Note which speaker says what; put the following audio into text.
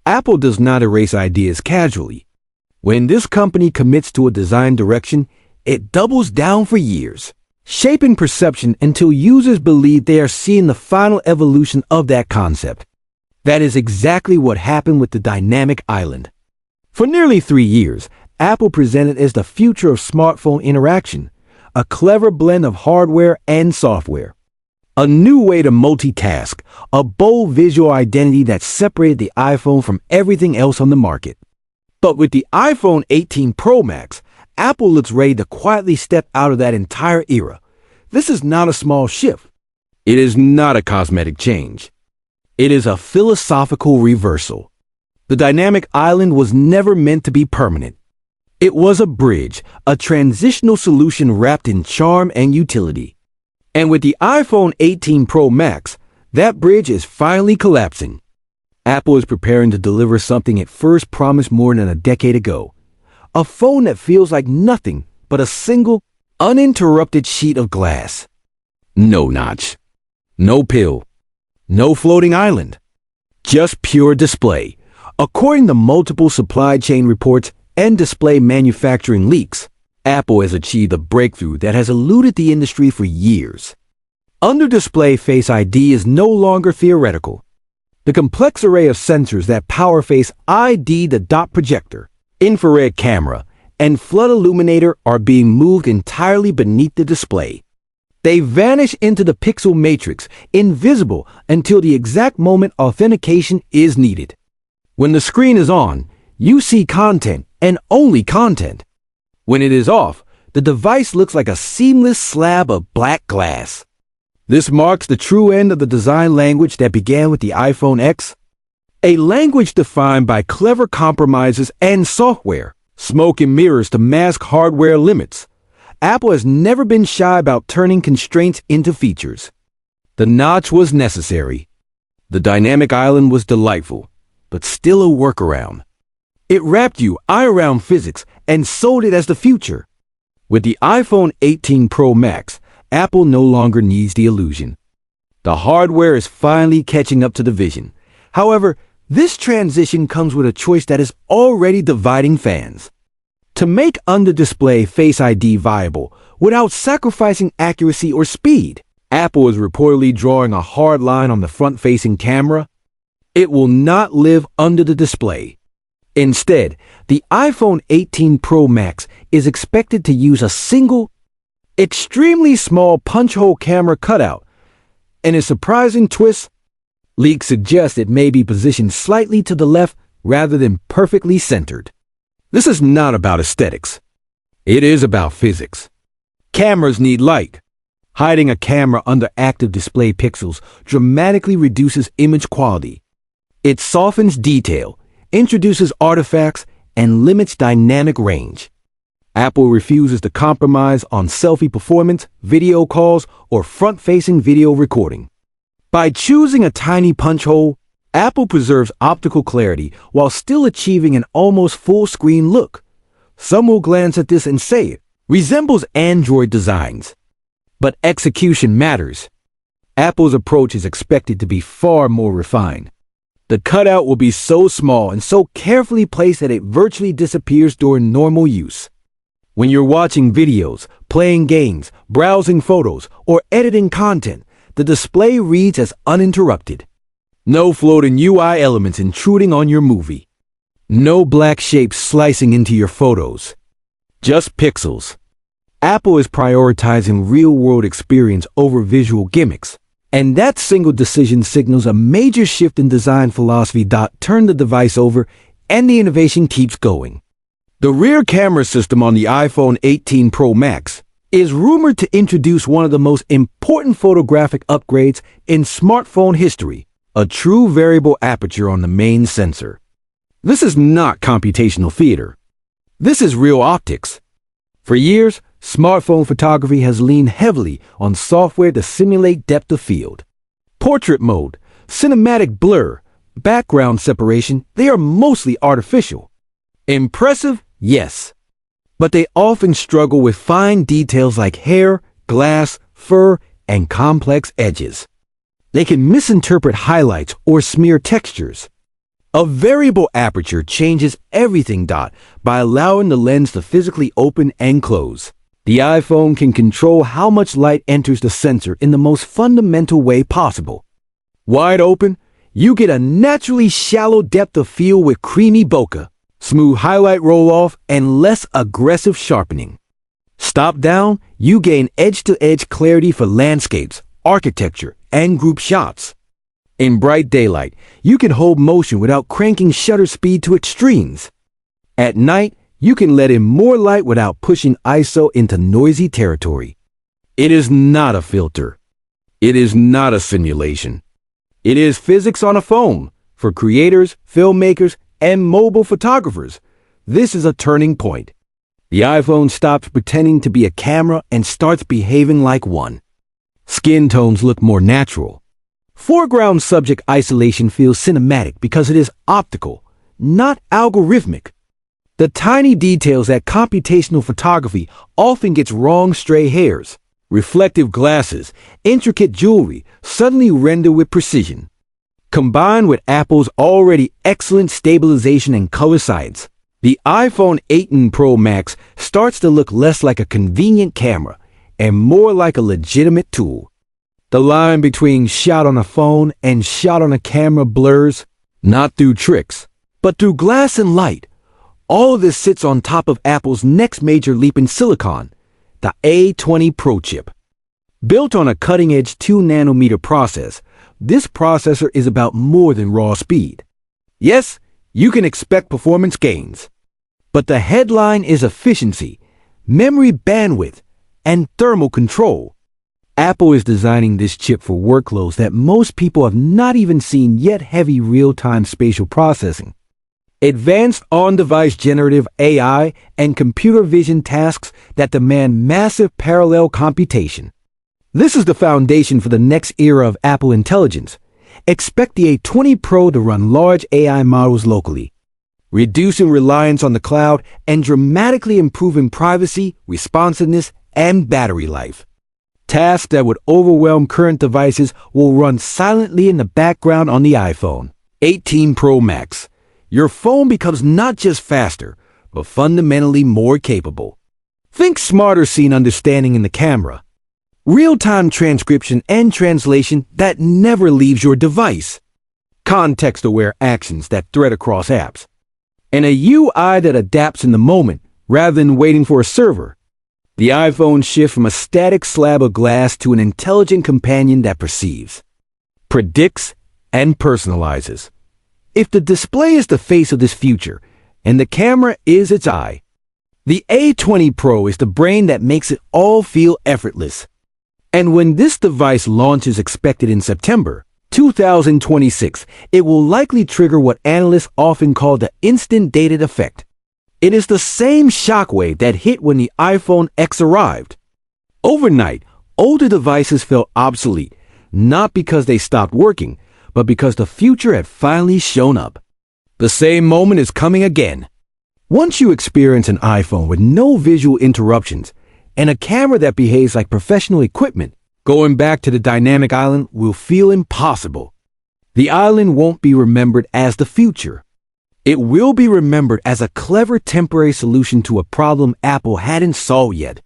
Speaker 1: Apple does not erase ideas casually. When this company commits to a design direction, it doubles down for years, shaping perception until users believe they are seeing the final evolution of that concept. That is exactly what happened with the dynamic island. For nearly 3 years, Apple presented as the future of smartphone interaction, a clever blend of hardware and software. A new way to multitask, a bold visual identity that separated the iPhone from everything else on the market. But with the iPhone 18 Pro Max, Apple looks ready to quietly step out of that entire era. This is not a small shift. It is not a cosmetic change. It is a philosophical reversal. The dynamic island was never meant to be permanent. It was a bridge, a transitional solution wrapped in charm and utility. And with the iPhone 18 Pro Max, that bridge is finally collapsing. Apple is preparing to deliver something it first promised more than a decade ago. A phone that feels like nothing but a single, uninterrupted sheet of glass. No notch. No pill. No floating island. Just pure display. According to multiple supply chain reports and display manufacturing leaks, Apple has achieved a breakthrough that has eluded the industry for years. Under-display Face ID is no longer theoretical. The complex array of sensors that power Face ID, the dot projector, infrared camera, and flood illuminator are being moved entirely beneath the display. They vanish into the pixel matrix, invisible until the exact moment authentication is needed. When the screen is on, you see content and only content. When it is off, the device looks like a seamless slab of black glass. This marks the true end of the design language that began with the iPhone X, a language defined by clever compromises and software, smoke and mirrors to mask hardware limits. Apple has never been shy about turning constraints into features. The notch was necessary. The dynamic island was delightful, but still a workaround. It wrapped you around physics and sold it as the future. With the iPhone 18 Pro Max, Apple no longer needs the illusion. The hardware is finally catching up to the vision. However, this transition comes with a choice that is already dividing fans. To make under-display Face ID viable without sacrificing accuracy or speed, Apple is reportedly drawing a hard line on the front-facing camera. It will not live under the display. Instead, the iPhone 18 Pro Max is expected to use a single, extremely small punch-hole camera cutout. In a surprising twist, leaks suggest it may be positioned slightly to the left rather than perfectly centered. This is not about aesthetics. It is about physics. Cameras need light. Hiding a camera under active display pixels dramatically reduces image quality. It softens detail, introduces artifacts, and limits dynamic range. Apple refuses to compromise on selfie performance, video calls, or front-facing video recording. By choosing a tiny punch hole, Apple preserves optical clarity while still achieving an almost full-screen look. Some will glance at this and say it resembles Android designs. But execution matters. Apple's approach is expected to be far more refined. The cutout will be so small and so carefully placed that it virtually disappears during normal use. When you're watching videos, playing games, browsing photos, or editing content, the display reads as uninterrupted. No floating UI elements intruding on your movie. No black shapes slicing into your photos. Just pixels. Apple is prioritizing real-world experience over visual gimmicks. And that single decision signals a major shift in design philosophy. Turn the device over, and the innovation keeps going. The rear camera system on the iPhone 18 Pro Max is rumored to introduce one of the most important photographic upgrades in smartphone history, a true variable aperture on the main sensor. This is not computational theater. This is real optics. For years, smartphone photography has leaned heavily on software to simulate depth of field. Portrait mode, cinematic blur, background separation, they are mostly artificial. Impressive, yes. But they often struggle with fine details like hair, glass, fur, and complex edges. They can misinterpret highlights or smear textures. A variable aperture changes everything. By allowing the lens to physically open and close. The iPhone can control how much light enters the sensor in the most fundamental way possible. Wide open, you get a naturally shallow depth of field with creamy bokeh, smooth highlight roll-off, and less aggressive sharpening. Stop down, you gain edge-to-edge clarity for landscapes, architecture, and group shots. In bright daylight, you can hold motion without cranking shutter speed to extremes. At night, you can let in more light without pushing ISO into noisy territory. It is not a filter. It is not a simulation. It is physics on a phone. For creators, filmmakers, and mobile photographers, this is a turning point. The iPhone stops pretending to be a camera and starts behaving like one. Skin tones look more natural. Foreground subject isolation feels cinematic because it is optical, not algorithmic. The tiny details that computational photography often gets wrong: stray hairs, reflective glasses, intricate jewelry, suddenly render with precision. Combined with Apple's already excellent stabilization and color science, the iPhone 8 Pro Max starts to look less like a convenient camera and more like a legitimate tool. The line between shot on a phone and shot on a camera blurs, not through tricks, but through glass and light. All of this sits on top of Apple's next major leap in silicon, the A20 Pro chip. Built on a cutting-edge 2-nanometer process, this processor is about more than raw speed. Yes, you can expect performance gains, but the headline is efficiency, memory bandwidth, and thermal control. Apple is designing this chip for workloads that most people have not even seen yet: heavy real-time spatial processing, advanced on-device generative AI, and computer vision tasks that demand massive parallel computation. This is the foundation for the next era of Apple intelligence. Expect the A20 Pro to run large AI models locally, reducing reliance on the cloud and dramatically improving privacy, responsiveness, and battery life. Tasks that would overwhelm current devices will run silently in the background on the iPhone 18 Pro Max. Your phone becomes not just faster, but fundamentally more capable. Think smarter scene understanding in the camera, real-time transcription and translation that never leaves your device, context-aware actions that thread across apps, and a UI that adapts in the moment rather than waiting for a server. The iPhone shifts from a static slab of glass to an intelligent companion that perceives, predicts, and personalizes. If the display is the face of this future, and the camera is its eye, the A20 Pro is the brain that makes it all feel effortless. And when this device launches, expected in September 2026, it will likely trigger what analysts often call the instant dated effect. It is the same shockwave that hit when the iPhone X arrived. Overnight, older devices felt obsolete, not because they stopped working, but because the future had finally shown up. The same moment is coming again. Once you experience an iPhone with no visual interruptions and a camera that behaves like professional equipment, going back to the dynamic island will feel impossible. The island won't be remembered as the future. It will be remembered as a clever temporary solution to a problem Apple hadn't solved yet.